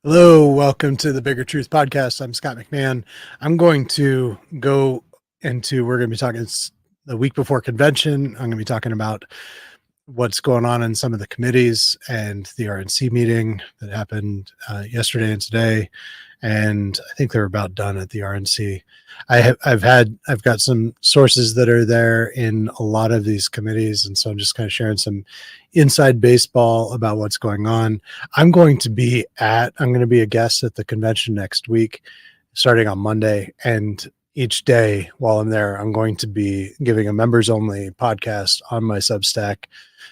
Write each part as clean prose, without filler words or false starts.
Hello, welcome to the Bigger Truth Podcast. I'm Scott McMahon. I'm going to go we're going to be talking the week before convention. I'm going to be talking about what's going on in some of the committees and the RNC meeting that happened yesterday and today. And I think they're about done at the RNC. I've got some sources that are there in a lot of these committees. And so I'm just kind of sharing some inside baseball about what's going on. I'm going to be a guest at the convention next week, starting on Monday. And each day while I'm there, I'm going to be giving a members only podcast on my Substack.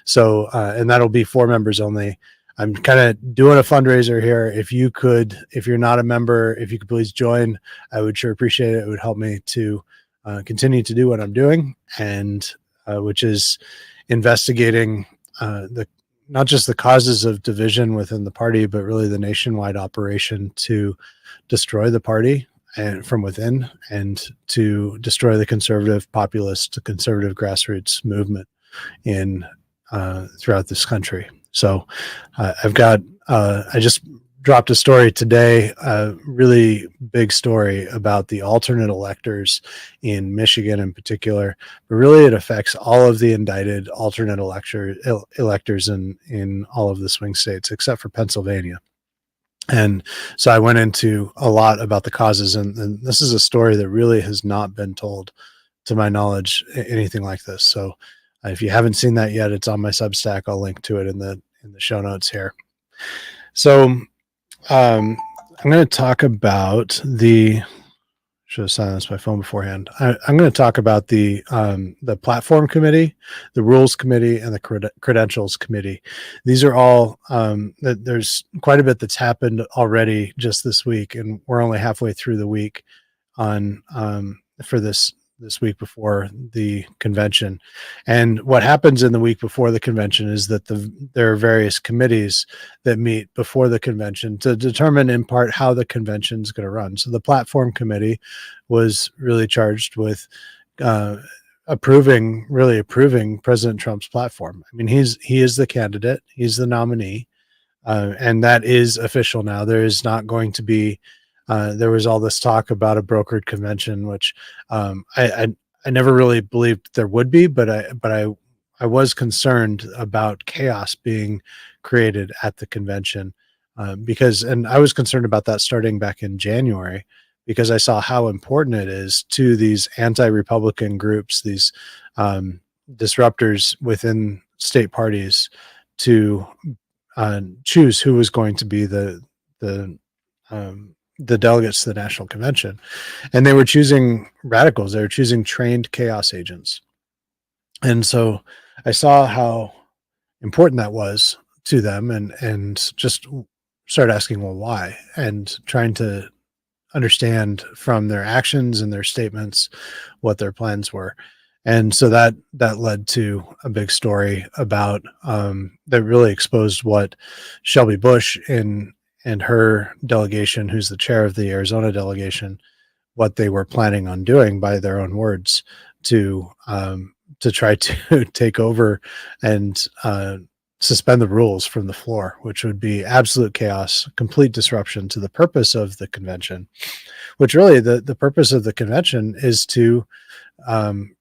So, and that'll be for members only. I'm kind of doing a fundraiser here. If you're not a member, if you could please join, I would sure appreciate it. It would help me to continue to do what I'm doing, and which is investigating not just the causes of division within the party, but really the nationwide operation to destroy the party and from within, and to destroy the conservative populist, conservative grassroots movement in throughout this country. So I just dropped a story today, a really big story about the alternate electors in Michigan in particular, but really it affects all of the indicted alternate electors in all of the swing states except for Pennsylvania. And so I went into a lot about the causes, and this is a story that really has not been told, to my knowledge, anything like this. So if you haven't seen that yet, it's on my Substack. I'll link to it in the show notes here. So I'm going to talk about should have silenced my phone beforehand. I'm going to talk about the platform committee, the rules committee, and the credentials committee. These are all there's quite a bit that's happened already just this week, and we're only halfway through the week on for this week before the convention. And what happens in the week before the convention is that there are various committees that meet before the convention to determine in part how the convention is going to run. So the platform committee was really charged with approving President Trump's platform. I mean, he is the candidate, he's the nominee, and that is official now. There is not going to be there was all this talk about a brokered convention, which I never really believed there would be, but I was concerned about chaos being created at the convention and I was concerned about that starting back in January, because I saw how important it is to these anti-Republican groups, these disruptors within state parties, to choose who was going to be the delegates to the national convention. And they were choosing radicals. They were choosing trained chaos agents. And so I saw how important that was to them, and just started asking, well, why? And trying to understand from their actions and their statements what their plans were. And so that led to a big story about that really exposed what Shelby Bush and her delegation, who's the chair of the Arizona delegation, what they were planning on doing, by their own words, to try to take over and suspend the rules from the floor, which would be absolute chaos, complete disruption to the purpose of the convention, which really the purpose of the convention is to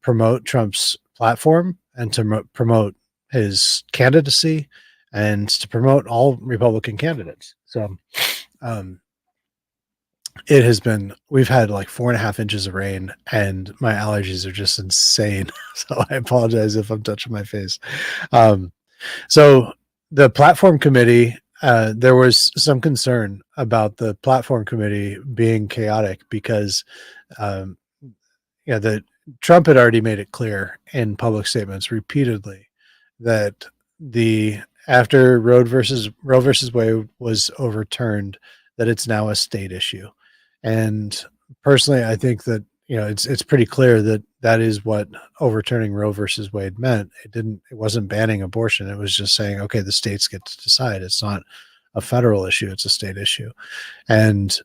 promote Trump's platform and to promote his candidacy and to promote all Republican candidates. So we've had like 4.5 inches of rain, and my allergies are just insane. So I apologize if I'm touching my face. So the platform committee, there was some concern about the platform committee being chaotic because, Trump had already made it clear in public statements repeatedly that after Roe versus Wade was overturned, that it's now a state issue. And personally, I think that, it's pretty clear that is what overturning Roe versus Wade meant. It wasn't banning abortion. It was just saying, okay, the states get to decide. It's not a federal issue. It's a state issue. And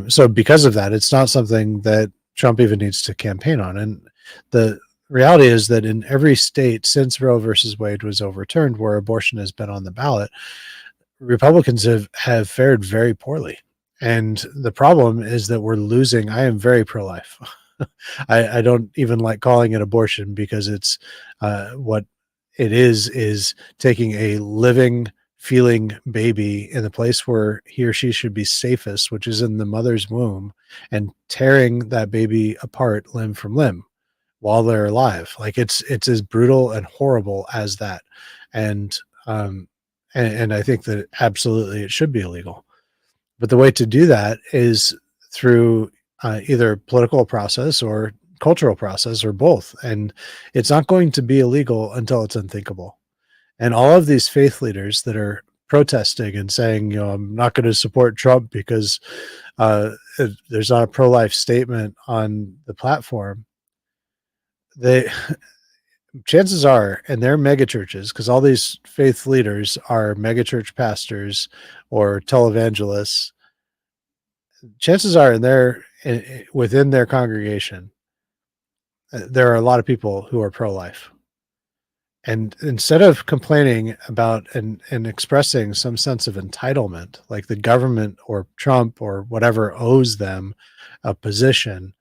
so because of that, it's not something that Trump even needs to campaign on. And the reality is that in every state since Roe versus Wade was overturned, where abortion has been on the ballot, Republicans have fared very poorly. And the problem is that we're losing. I am very pro-life. I don't even like calling it abortion because it's what it is taking a living, feeling baby in the place where he or she should be safest, which is in the mother's womb, and tearing that baby apart limb from limb while they're alive. Like it's as brutal and horrible as that. And um and I think that absolutely it should be illegal. But the way to do that is through either political process or cultural process or both. And it's not going to be illegal until it's unthinkable. And all of these faith leaders that are protesting and saying, I'm not going to support Trump because there's not a pro-life statement on the platform. They chances are, and they're mega churches, because all these faith leaders are mega church pastors or televangelists. Chances are, within their congregation, there are a lot of people who are pro-life. And instead of complaining about and expressing some sense of entitlement, like the government or Trump or whatever owes them a position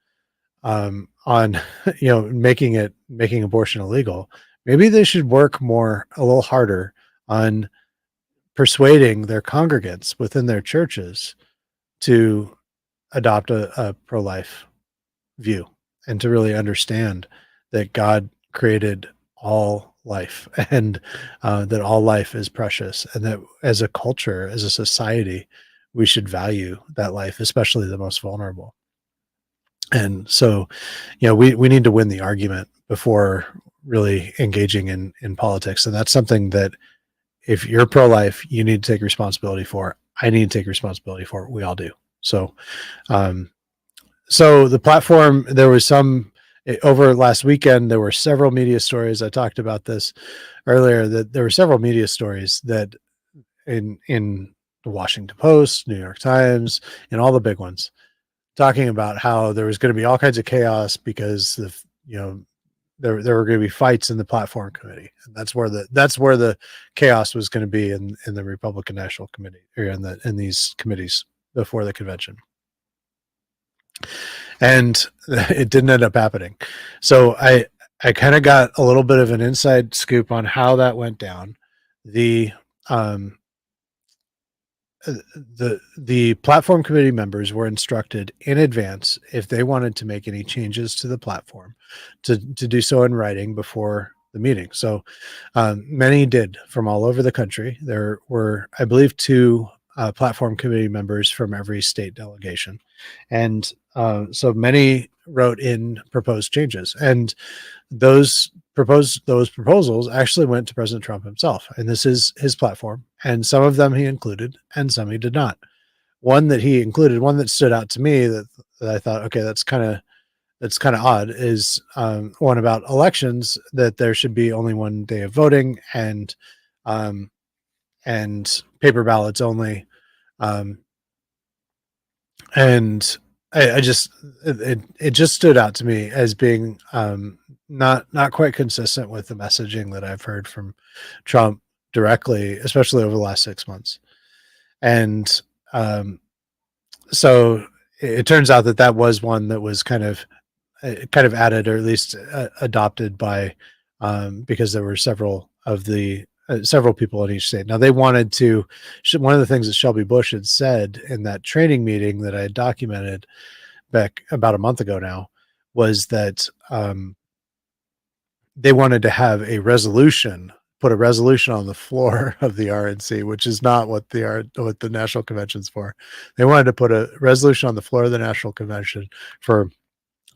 on making abortion illegal, maybe they should work a little harder on persuading their congregants within their churches to adopt a pro-life view and to really understand that God created all life and that all life is precious, and that as a culture, as a society, we should value that life, especially the most vulnerable. And so, we need to win the argument before really engaging in politics. And that's something that if you're pro-life, you need to take responsibility for. I need to take responsibility for. We all do. So, um, so the platform, there was over last weekend, there were several media stories. I talked about this earlier, that there were several media stories that in the Washington Post, New York Times, and all the big ones, talking about how there was going to be all kinds of chaos because there were going to be fights in the platform committee, and that's where the chaos was going to be in the Republican National Committee, or in these committees before the convention. And it didn't end up happening. So I kind of got a little bit of an inside scoop on how that went down. The um, the platform committee members were instructed in advance, if they wanted to make any changes to the platform, to do so in writing before the meeting. So many did from all over the country. There were, I believe, two platform committee members from every state delegation, and so many wrote in proposed changes, and those proposals actually went to President Trump himself, and this is his platform, and some of them he included and some he did not. One that he included, one that stood out to me, that I thought, okay, that's kind of odd, is one about elections, that there should be only one day of voting, um, and paper ballots only. um, and I just it just stood out to me as being not quite consistent with the messaging that I've heard from Trump directly, especially over the last 6 months. And so it turns out that was one that was kind of added, or at least adopted by, because there were several people in each state. Now they wanted to. One of the things that Shelby Bush had said in that training meeting that I had documented back about a month ago now was that they wanted to have put a resolution on the floor of the RNC, which is not what the National Convention's for. They wanted to put a resolution on the floor of the National Convention for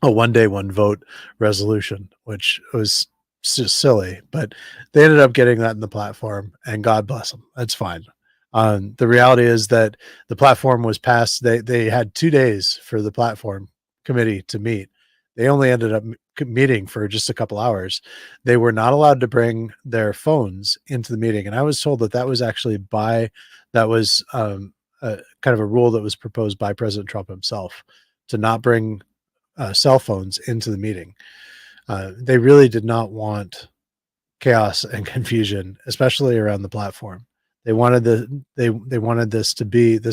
a one day, one vote resolution, which was just silly, but they ended up getting that in the platform, and God bless them. That's fine. The reality is that the platform was passed. They had 2 days for the platform committee to meet. They only ended up meeting for just a couple hours. They were not allowed to bring their phones into the meeting, and I was told that was actually that was kind of a rule that was proposed by President Trump himself, to not bring cell phones into the meeting. They really did not want chaos and confusion, especially around the platform. They wanted they wanted this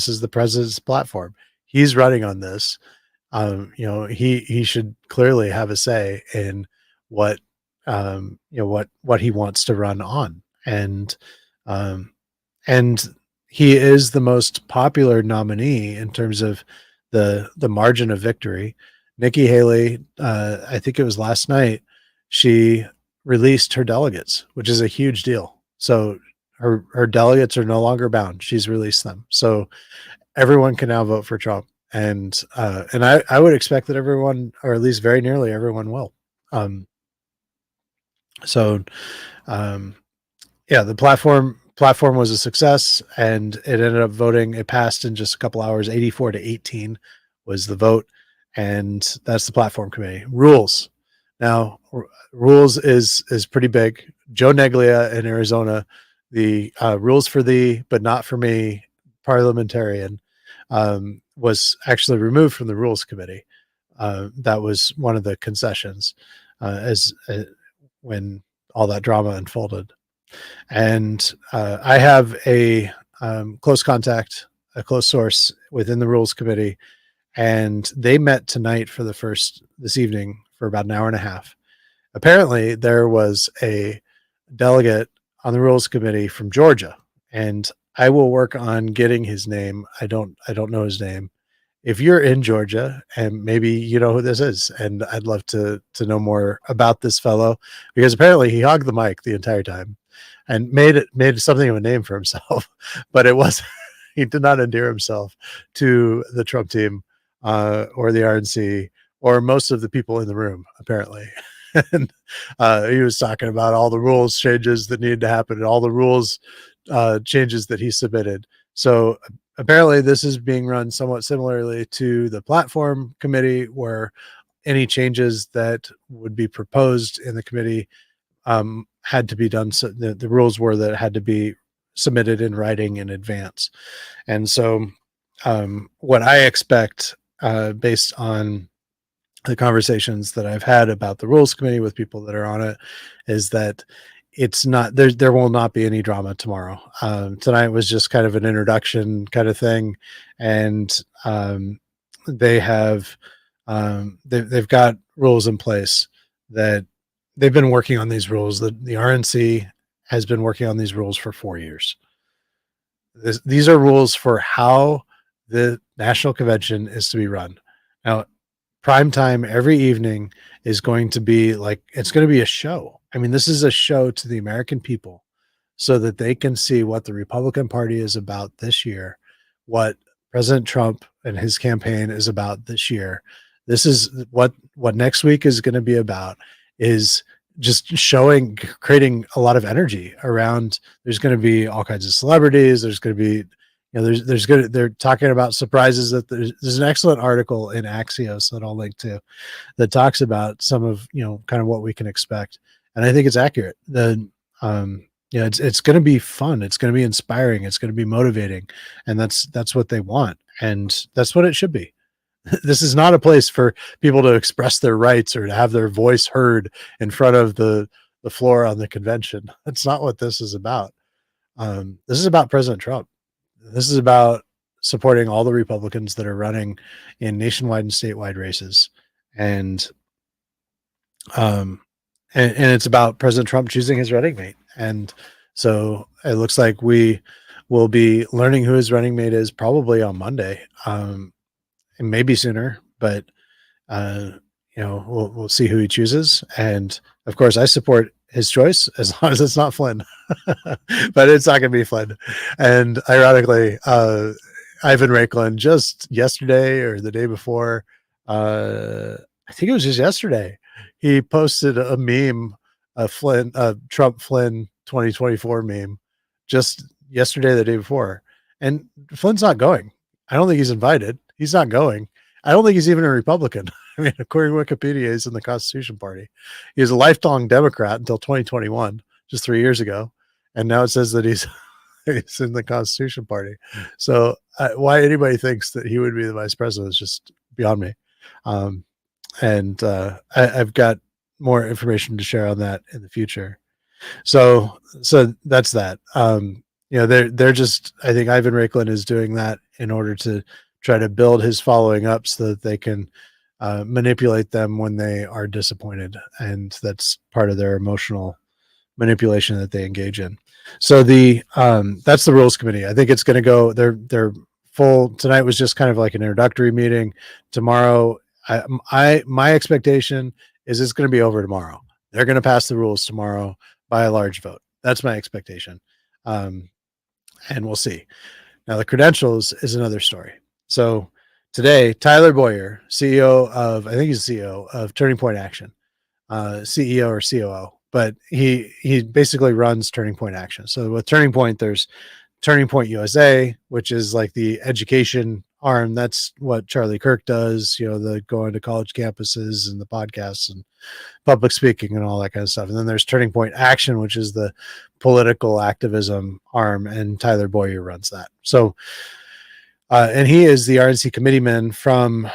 is the president's platform. He's running on this. He should clearly have a say in what what he wants to run on. Um, and he is the most popular nominee in terms of the margin of victory. Nikki Haley, I think it was last night, she released her delegates, which is a huge deal. So her delegates are no longer bound. She's released them. So everyone can now vote for Trump. And I would expect that everyone, or at least very nearly everyone, will. Um, so um, yeah, the platform was a success, and it ended up voting. It passed in just a couple hours. 84-18 was the vote, and that's the platform committee. Rules. Now, rules is pretty big. Joe Neglia in Arizona, the rules for thee but not for me parliamentarian, was actually removed from the rules committee. That was one of the concessions as when all that drama unfolded. And I have a close contact, a close source within the rules committee, and they met tonight for this evening for about an hour and a half. Apparently, there was a delegate on the rules committee from Georgia, and I will work on getting his name. I don't know his name. If you're in Georgia and maybe you know who this is, and I'd love to know more about this fellow, because apparently he hogged the mic the entire time and made something of a name for himself, but it was he did not endear himself to the Trump team or the RNC or most of the people in the room, apparently. And he was talking about all the rules changes that needed to happen and all the rules changes that he submitted. So apparently this is being run somewhat similarly to the platform committee, where any changes that would be proposed in the committee had to be done. So the rules were that it had to be submitted in writing in advance. And so what I expect based on the conversations that I've had about the rules committee with people that are on it is that it's not there will not be any drama tomorrow. Tonight was just kind of an introduction kind of thing, and they have they've got rules in place that they've been working on these rules. The RNC has been working on these rules for 4 years. These are rules for how the national convention is to be run. Now, prime time every evening is going to be like, it's going to be a show. I mean, this is a show to the American people so that they can see what the Republican Party is about this year, what President Trump and his campaign is about this year. This is what next week is going to be about, is just showing, creating a lot of energy around. There's going to be all kinds of celebrities. There's going to be, they're talking about surprises. That there's an excellent article in Axios that I'll link to that talks about some of, kind of what we can expect. And I think it's accurate. It's going to be fun. It's going to be inspiring. It's going to be motivating. And that's what they want. And that's what it should be. This is not a place for people to express their rights or to have their voice heard in front of the floor on the convention. That's not what this is about. This is about President Trump. This is about supporting all the Republicans that are running in nationwide and statewide races. And it's about President Trump choosing his running mate. And so it looks like we will be learning who his running mate is probably on Monday. And maybe sooner, but we'll see who he chooses. And of course, I support his choice as long as it's not Flynn, but it's not going to be Flynn. And ironically, Ivan Raiklin just yesterday or the day before, I think it was just yesterday, he posted a meme, a Trump Flynn 2024 meme, just yesterday, the day before. And Flynn's not going. I don't think he's invited. He's not going. I don't think he's even a Republican. I mean, according to Wikipedia, he's in the Constitution Party. He was a lifelong Democrat until 2021, just 3 years ago. And now it says that he's in the Constitution Party. So why anybody thinks that he would be the vice president is just beyond me. I've got more information to share on that in the future. So that's that. they're just, I think Ivan Raiklin is doing that in order to try to build his following up so that they can manipulate them when they are disappointed. And that's part of their emotional manipulation that they engage in. So that's the rules committee. I think it's going to go, they're full. Tonight was just kind of like an introductory meeting. Tomorrow, my expectation is it's going to be over tomorrow. They're going to pass the rules tomorrow by a large vote. That's my expectation. And we'll see. Now, the credentials is another story. So today, Tyler Boyer, CEO of, I think he's CEO of Turning Point Action, CEO or COO, but he basically runs Turning Point Action. So with Turning Point, there's Turning Point USA, which is like the education arm. That's what Charlie Kirk does, the going to college campuses and the podcasts and public speaking and all that kind of stuff. And then there's Turning Point Action, which is the political activism arm, and Tyler Boyer runs that. So, and he is the RNC committeeman from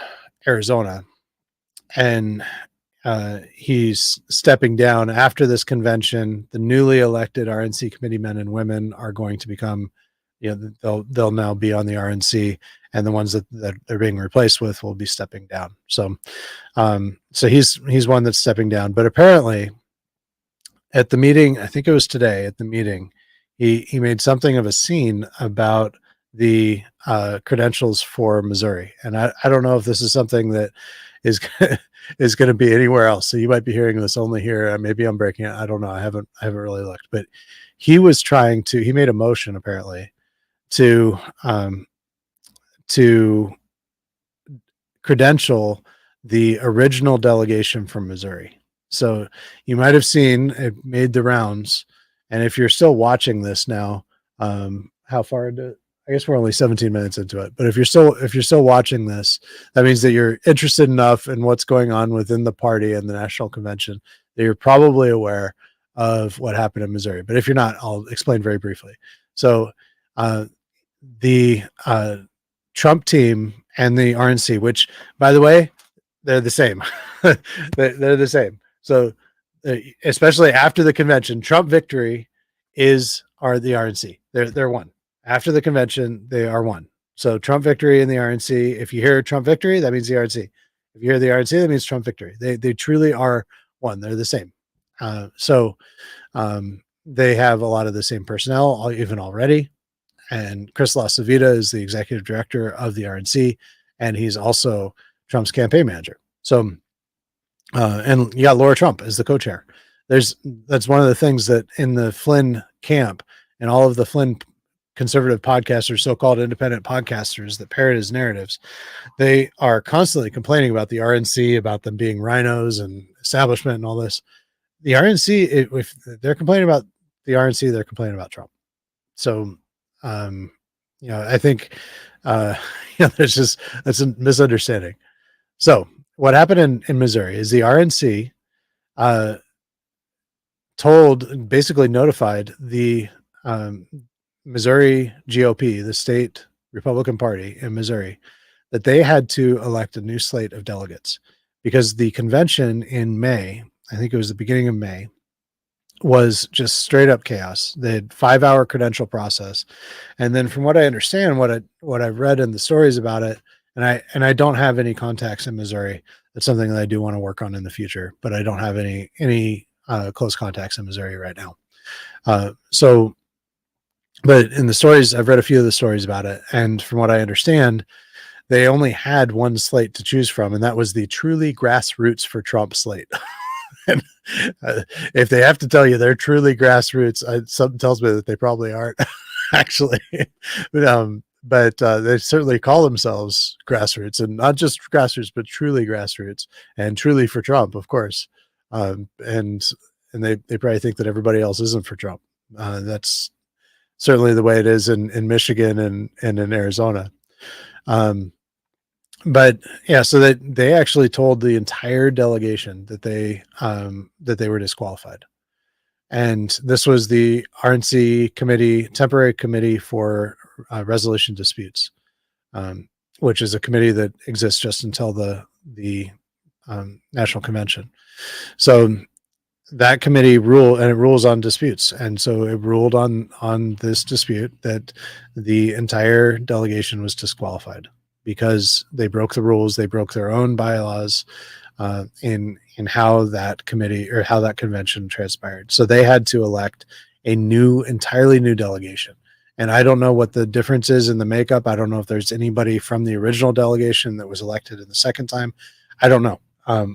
Arizona, and he's stepping down after this convention. The newly elected RNC committeemen and women are going to become, they'll now be on the RNC, and the ones that they're being replaced with will be stepping down. So, so he's one that's stepping down. But apparently, at the meeting, I think it was today at the meeting, he made something of a scene about the credentials for Missouri, and I don't know if this is something that is is going to be anywhere else. So you might be hearing this only here. Maybe I'm breaking it. I don't know. I haven't really looked, but he made a motion apparently to credential the original delegation from Missouri. So you might have seen it made the rounds. And if you're still watching this now, how far into, I guess we're only 17 minutes into it, but if you're still watching this, that means that you're interested enough in what's going on within the party and the national convention that you're probably aware of what happened in Missouri. But if you're not, I'll explain very briefly. So the Trump team and the RNC, which, by the way, they're the same. They're the same. So especially after the convention, Trump victory are the RNC. They're one. After the convention, they are one. So Trump victory in the RNC. If you hear Trump victory, that means the RNC. If you hear the RNC, that means Trump victory. They truly are one. They're the same. So they have a lot of the same personnel, even already. And Chris LaCivita is the executive director of the RNC, and he's also Trump's campaign manager. So, and you got Laura Trump as the co-chair. That's one of the things that in the Flynn camp and all of the Flynn conservative podcasters, so-called independent podcasters that parrot his narratives, they are constantly complaining about the RNC, about them being rhinos and establishment and all this. The RNC, if they're complaining about the RNC, they're complaining about Trump. So, I think, that's a misunderstanding. So what happened in Missouri is the RNC basically notified the Missouri GOP, the state Republican Party in Missouri, that they had to elect a new slate of delegates because the convention in May, I think it was the beginning of May, was just straight up chaos. They had 5-hour credential process. And then from what I understand, what I've read in the stories about it, and I don't have any contacts in Missouri. That's something that I do want to work on in the future, but I don't have any close contacts in Missouri right now. But in the stories, I've read a few of the stories about it. And from what I understand, they only had one slate to choose from, and that was the truly grassroots for Trump slate. And, if they have to tell you they're truly grassroots, something tells me that they probably aren't actually. But they certainly call themselves grassroots, and not just grassroots, but truly grassroots, and truly for Trump, of course. And they probably think that everybody else isn't for Trump. That's certainly the way it is in Michigan and in Arizona. But yeah, so they actually told the entire delegation that they were disqualified. And this was the RNC committee, temporary committee for resolution disputes, which is a committee that exists just until the national convention. So that committee rules on disputes. And so it ruled on this dispute that the entire delegation was disqualified because they broke the rules. They broke their own bylaws in how that committee or how that convention transpired. So they had to elect a entirely new delegation. And I don't know what the difference is in the makeup. I don't know if there's anybody from the original delegation that was elected in the second time. I don't know.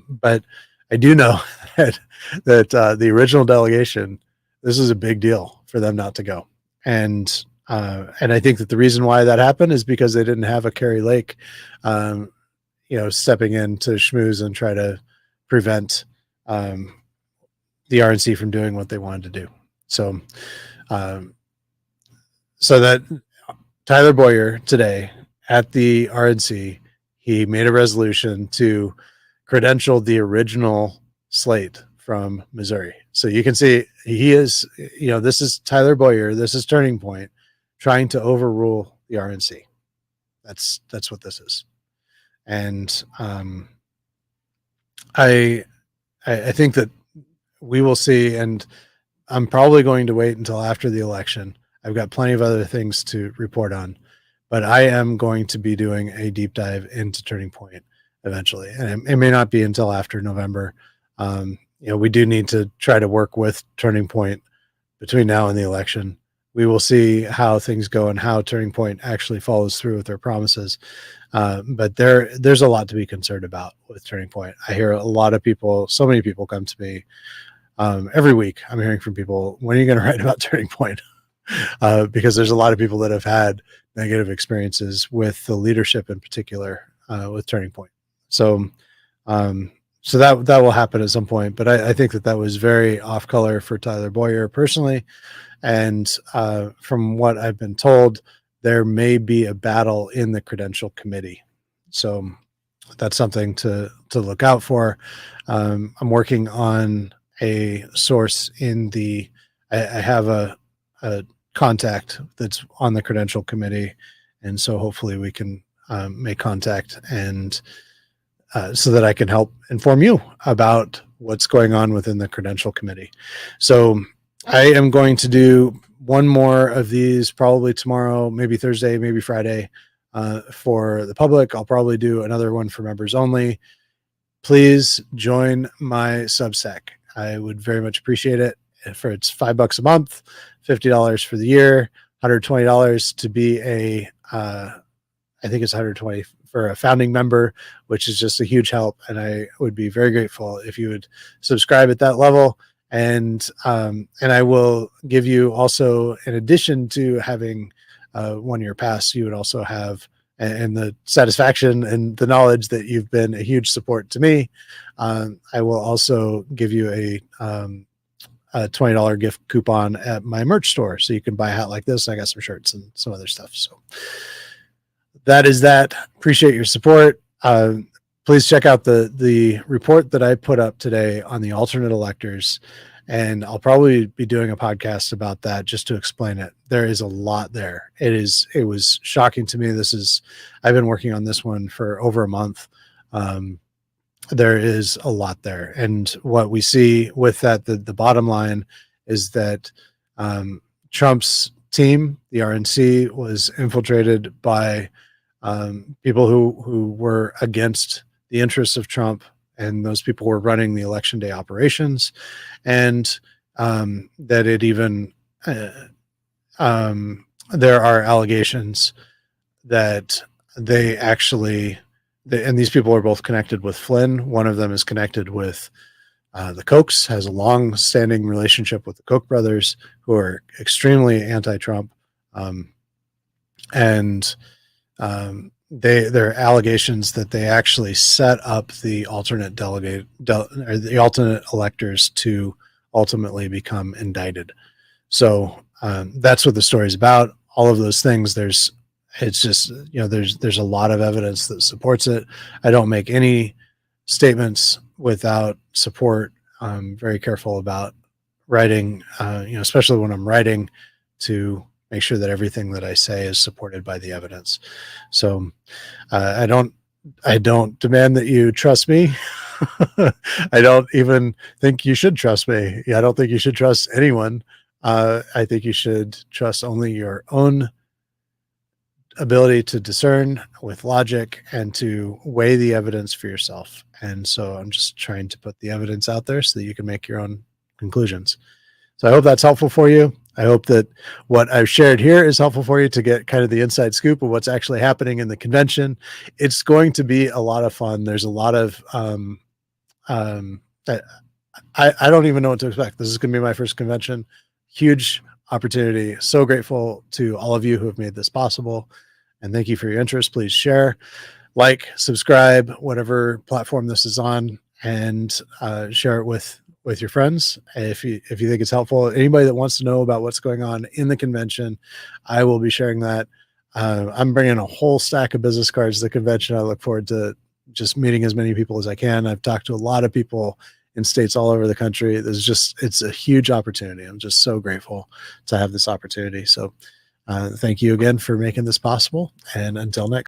But I do know that the original delegation, this is a big deal for them not to go. And I think that the reason why that happened is because they didn't have a Carrie Lake, stepping in to schmooze and try to prevent the RNC from doing what they wanted to do. So, so that Tyler Boyer today at the RNC, he made a resolution to credential the original slate from Missouri. So you can see he is, this is Tyler Boyer. This is Turning Point trying to overrule the RNC. That's what this is. And I think that we will see, and I'm probably going to wait until after the election. I've got plenty of other things to report on, but I am going to be doing a deep dive into Turning Point eventually. And it may not be until after November. We do need to try to work with Turning Point between now and the election. We will see how things go and how Turning Point actually follows through with their promises. But there's a lot to be concerned about with Turning Point. I hear a lot of people, so many people come to me every week. I'm hearing from people, when are you going to write about Turning Point? Because there's a lot of people that have had negative experiences with the leadership in particular with Turning Point. So that will happen at some point. But I think that was very off color for Tyler Boyer personally. And from what I've been told, there may be a battle in the credential committee. So that's something to look out for. I'm working on a source in I have a contact that's on the credential committee. And so hopefully we can make contact and so that I can help inform you about what's going on within the credential committee. So I am going to do one more of these probably tomorrow, maybe Thursday, maybe Friday for the public. I'll probably do another one for members only. Please join my Substack. I would very much appreciate it. It's $5 a month, $50 for the year, $120 to be I think it's $120 for a founding member, which is just a huge help. And I would be very grateful if you would subscribe at that level. And I will give you also, in addition to having 1 year pass, you would also have, and the satisfaction and the knowledge that you've been a huge support to me. I will also give you a $20 gift coupon at my merch store. So you can buy a hat like this. I got some shirts and some other stuff. So that is that. Appreciate your support. Please check out the report that I put up today on the alternate electors. And I'll probably be doing a podcast about that just to explain it. There is a lot there. It was shocking to me. I've been working on this one for over a month. There is a lot there. And what we see with that, the bottom line is that Trump's team, the RNC, was infiltrated by people who were against the interests of Trump, and those people were running the election day operations, and that it even there are allegations that they actually, and these people are both connected with Flynn. One of them is connected with the Kochs, has a long-standing relationship with the Koch brothers, who are extremely anti-Trump, and there are allegations that they actually set up the alternate the alternate electors to ultimately become indicted. So that's what the story is about. All of those things. There's a lot of evidence that supports it. I don't make any statements without support. I'm very careful about writing, especially when I'm writing, to make sure that everything that I say is supported by the evidence. So I don't demand that you trust me. I don't even think you should trust me. Yeah, I don't think you should trust anyone. I think you should trust only your own ability to discern with logic and to weigh the evidence for yourself. And so I'm just trying to put the evidence out there so that you can make your own conclusions. So I hope that's helpful for you. I hope that what I've shared here is helpful for you to get kind of the inside scoop of what's actually happening in the convention. It's going to be a lot of fun. There's a lot of um, I, I don't even know what to expect. This is going to be my first convention. Huge opportunity. So grateful to all of you who have made this possible. And thank you for your interest. Please share, like, subscribe, whatever platform this is on, and share it with your friends if you think it's helpful. Anybody that wants to know about what's going on in the convention, I will be sharing that. I'm bringing a whole stack of business cards to the convention. I look forward to just meeting as many people as I can. I've talked to a lot of people in states all over the country. It's a huge opportunity. I'm just so grateful to have this opportunity. So thank you again for making this possible. And until next